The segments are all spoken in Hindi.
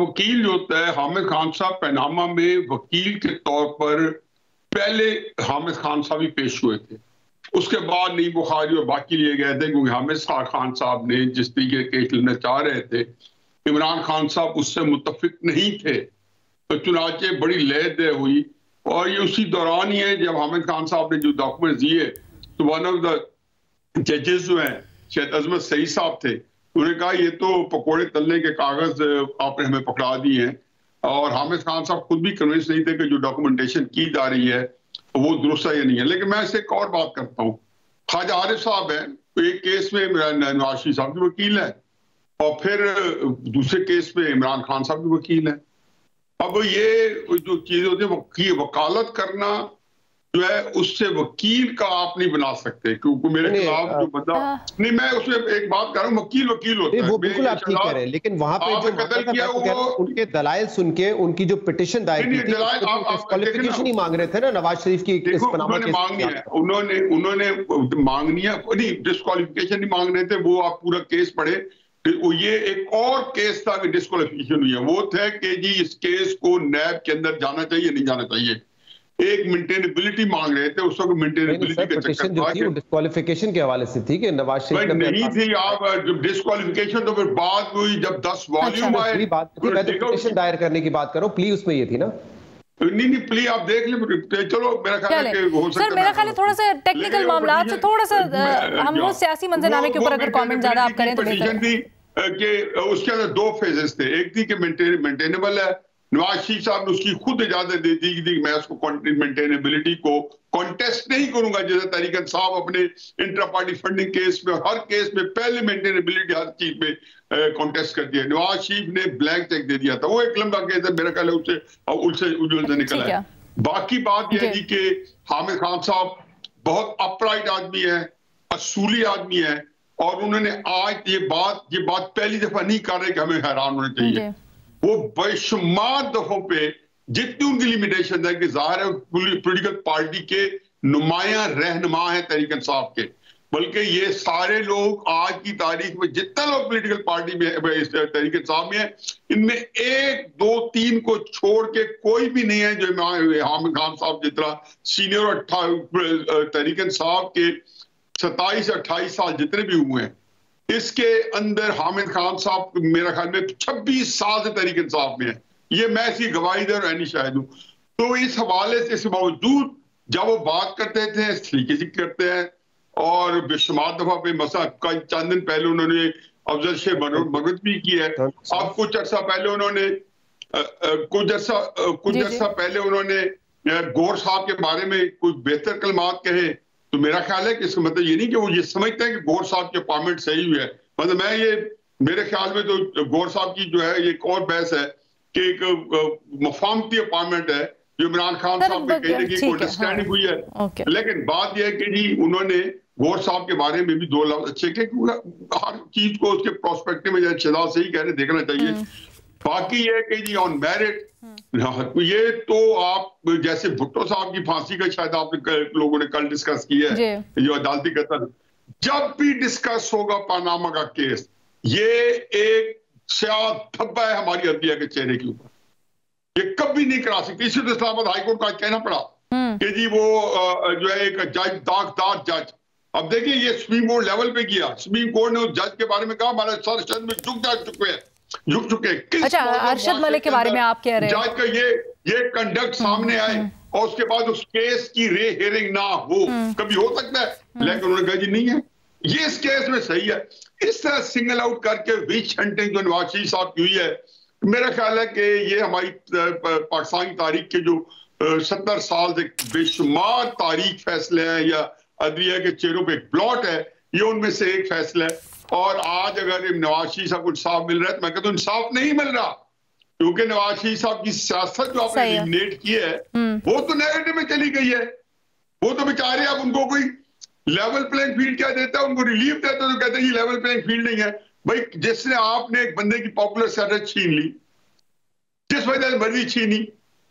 वकील जो होता है, हामिद खान साहब पनामा में वकील के तौर पर पहले हामिद खान साहब ही पेश हुए थे। उसके बाद नई बुखारी और बाकी लिए गए थे, क्योंकि हामिद खान साहब ने जिस तरीके केस लेना चाह रहे थे, इमरान खान साहब उससे मुत्तफिक नहीं थे, तो चुनाचे बड़ी लय दे हुई। और ये उसी दौरान ही है जब हामिद खान साहब ने जो डॉक्यूमेंट दिए, तो वन ऑफ द जजेस जो हैं शायद अजमत सईद साहब थे, उन्होंने कहा ये तो पकोड़े तलने के कागज आपने हमें पकड़ा दिए हैं। और हामिद खान साहब खुद भी कन्विंस नहीं थे कि जो डॉक्यूमेंटेशन की जा रही है वो दुरुस्त है या नहीं है। लेकिन मैं इससे एक और बात करता हूँ, ख्वाजा आरिफ साहब है, एक केस में नवाज शरीफ साहब भी वकील है, और फिर दूसरे केस में इमरान खान साहब भी वकील है। अब ये जो चीज होती है वकालत करना जो है, उससे वकील का आप नहीं बना सकते, क्योंकि मेरे खिलाफ जो बंदा नहीं, मैं उसमें एक बात कर रहा हूँ, वकील होता है, वो बिल्कुल आप ठीक कह रहे हैं, लेकिन वहां पे जो कत्ल किया वो उनके दलाइल सुन के उनकी जो पिटीशन दायर की थी, डिस्क्वालिफिकेशन ही मांग रहे थे ना नवाज शरीफ की। उन्होंने मांगनी है नहीं, डिस्क्वालिफिकेशन नहीं मांग रहे थे वो, आप पूरा केस पढ़े। तो ये एक और केस था कि डिस्क्वालिफिकेशन हुई है, वो थे कि जी इस केस को नैब के अंदर जाना चाहिए नहीं जाना चाहिए, एक मेंटेनेबिलिटी मांग रहे थे। उस वक्त मेंटेनेबिलिटी के चक्कर जो थी वो डिस्क्वालिफिकेशन के हवाले से थी कि नवाज शरीफ नहीं थी। आप जब डिस्क्वालिफिकेशन तो फिर बात हुई जब 10 वॉल्यूम आए, मैं तो पिटीशन दायर करने की बात कर रहा हूं, प्ली उसमें ये थी ना। नहीं प्ली आप देख लें, चलो मेरा ख्याल है कि हो सकता है सर, मेरा ख्याल है थोड़ा सा टेक्निकल मामला से थोड़ा सा हम वो सियासी मंजरनामे के ऊपर अगर कमेंट ज्यादा आप करें तो बेहतर है। कि उसके अंदर दो फेजेस थे, एक थी कि मेंटेनेबल है, नवाज शरीफ साहब ने उसकी खुद इजाजत दे दी कि मैं उसको मेंटेनेबिलिटी को कॉन्टेस्ट नहीं करूंगा, जैसे तरीक साहब अपने इंट्रा पार्टी फंडिंग केस में हर केस में पहले मेंटेनेबिलिटी हर चीज में कॉन्टेस्ट कर दिया। नवाज शरीफ ने ब्लैंक चेक दे दिया था, वो एक लंबा केस है, मेरा ख्याल है उससे उज्जवल से निकला है। बाकी बात यह है कि हामिद खान साहब बहुत अपराइट आदमी है, असूली आदमी है, और उन्होंने आज ये बात पहली दफा नहीं कर रहे कि हमें हैरान होना चाहिए। वो बेशुमार दफों पे जितनी उनकी लिमिटेशन है कि जाहिर है पॉलिटिकल पार्टी के नुमाया रहनुमा है तरीक साहब के, बल्कि ये सारे लोग आज की तारीख में जितना लोग पॉलिटिकल पार्टी में तरीक साहब में है, इनमें 1, 2, 3 को छोड़ के कोई भी नहीं है जो हामिद खान साहब जितना सीनियर तरीक साहब के 27 से 28 साल जितने भी हुए हैं, इसके अंदर हामिद खान साहब मेरा ख्याल में 26 साल से तरीक इंसाफ में है। ये मैं इसकी गवाही दे और शायद हूं। तो इस हवाले से इसके बावजूद जब वो बात करते थे इस तरीके से करते हैं, और बेशुमार दफा पे मसा चंद दिन पहले उन्होंने अफजल शेख मगरत भी किया है। अब कुछ अर्सा पहले उन्होंने गौर साहब के बारे में कोई बेहतर कलमात कहे, तो मेरा ख्याल है कि इसका मतलब ये नहीं कि वो ये समझते हैं कि गौर साहब की अपॉइंटमेंट सही हुई है। मतलब मेरे ख्याल में तो गौर साहब की जो है ये एक और बहस है कि एक मफामती अपॉइंटमेंट है जो इमरान खान साहब के कहने की अंडरस्टैंडिंग हुई है। लेकिन बात यह है कि जी उन्होंने गौर साहब के बारे में भी 2 लफ्ज अच्छे के, हर चीज को उसके प्रोस्पेक्टिव में शहजाद से ही कहने देखना चाहिए। बाकी ये है कि जी ऑन मेरिट ये तो आप जैसे भुट्टो साहब की फांसी का शायद आप लोगों ने कल डिस्कस किया है, जो अदालती कत्ल, जब भी डिस्कस होगा पनामा का केस, ये एक स्याह धब्बा है हमारी अदलिया के चेहरे के ऊपर, ये कभी नहीं करा सकती। इसी तो इस्लामाबाद हाईकोर्ट का कहना पड़ा कि जी वो जो है एक जज दागदार जज, अब देखिए ये सुप्रीम कोर्ट लेवल पे किया, सुप्रीम कोर्ट ने उस जज के बारे में कहा हमारे सर शर्द में झुक चुके। अच्छा, अरशद मलिक के बारे में आप कह रहे हैं जज का ये कंडक्ट सामने आए और उसके बाद उस केस की रे हेयरिंग ना हो, कभी हो सकता है, लेकिन उन्होंने कहा जी नहीं है, ये इस केस में सही है। इस तरह सिंगल आउट करके विच हंटिंग जो नवाज शरीफ साहब की हुई है, मेरा ख्याल है कि ये हमारी पाकिस्तान की तारीख के जो 70 साल से बेशुमार तारीख फैसले हैं या अदलिया के चेहरों पे एक ब्लॉट है, ये उनमें से एक फैसला है। और आज अगर नवाज शरीफ साहब को इंसाफ मिल रहा है तो मैं कहता हूँ इंसाफ नहीं मिल रहा, क्योंकि नवाज शरीफ साहब की सियासत जो आपने एलिमिनेट की है वो तो नेगेटिव में चली गई है। वो तो बेचारे अब उनको कोई लेवल प्लेइंग फील्ड क्या देता है, उनको रिलीफ देता है तो कहते हैं ये लेवल प्लेइंग फील्ड नहीं है। भाई जिसने आपने एक बंदे की पॉपुलर स्टेटस छीन ली, जिस वजह से मर्जी छीनी,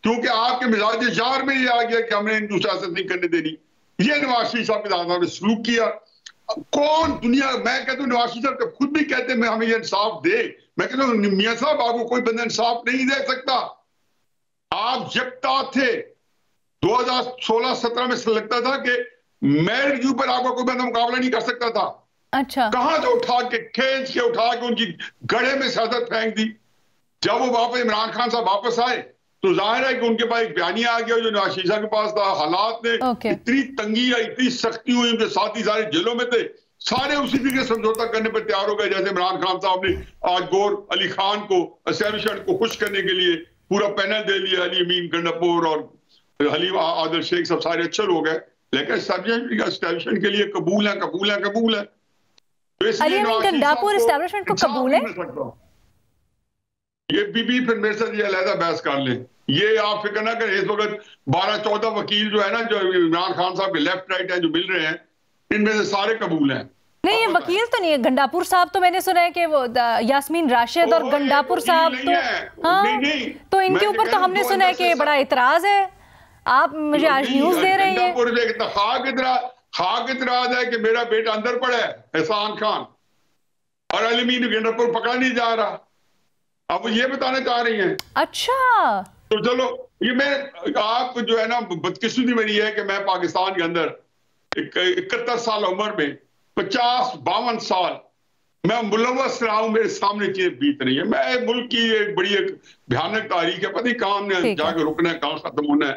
क्योंकि आपके मिजाज जार में ये आ गया कि हमने हिंदू सियासत नहीं करने देनी, ये नवाज शरीफ साहब के साथ सलूक किया। कौन दुनिया, मैं कहता हूँ नवाज शरीफ साहब तो खुद भी कहते हैं हमें ये इंसाफ दे। मैं कहता हूँ मियां साहब आपको कोई बंदा इंसाफ नहीं दे सकता। आप यकता थे 2016-17 में लगता था कि मेरिट के ऊपर आपका कोई बंदा मुकाबला नहीं कर सकता था। अच्छा, कहां से उठा के खींच के उठा के उनकी गड़े में सियासत फेंक दी। जब वो वापस इमरान खान साहब वापस आए तो जाहिर है कि उनके पास एक बयानिया आ गया जो नवाज शरीफ साहब के पास था। हालात ने इतनी तंगी या इतनी सख्ती हुई, उनके साथी सारे जेलों में थे, सारे उसी तरीके समझौता करने पर तैयार हो गए। जैसे इमरान खान साहब ने आज गौर अली खान को एस्टैब्लिशमेंट को खुश करने के लिए पूरा पैनल दे लिया, अली अमीन गंडापुर और हलीम आदिल शेख सब सारे अच्छे लोग हैं, लेकिन एस्टैब्लिशमेंट के लिए कबूल है, कबूल है, कबूल है। अली अमीन गंडापुर एस्टैब्लिशमेंट को कबूल है। ये बीबी फिर मेरे साथ ये अलहदा बहस कर ले। ये आप फिक्र ना करें, इस वक्त 12-14 वकील जो है ना, जो इमरान खान साहब के लेफ्ट राइट हैं जो मिल रहे हैं, इनमें से सारे कबूल हैं। नहीं, ये वकील तो नहीं है। गंडापुर साहब तो मैंने सुना है कि वो यास्मीन राशिद और गंडापुर साहब तो हाँ, तो इनके ऊपर तो हमने सुना है कि बड़ा इतराज है। आप मुझे आज न्यूज दे रहे हैं। खाक इतराज है कि मेरा बेटा अंदर पड़ा है एहसान खान, और अली अमीन गंडापुर पकड़ा नहीं जा रहा। आप ये बताना चाह रही हैं? अच्छा, तो चलो, ये मैं आप जो है ना, बदकिस्मती मेरी है कि मैं पाकिस्तान के अंदर 71 साल उम्र में 50-52 साल मैं मुलव्वस रहा हूं, मेरे सामने चीजें बीत रही है। मैं मुल्क की एक बड़ी एक भयानक तारीख है, पता नहीं कहां हमने जाके रुकना है, कहां खत्म होना है।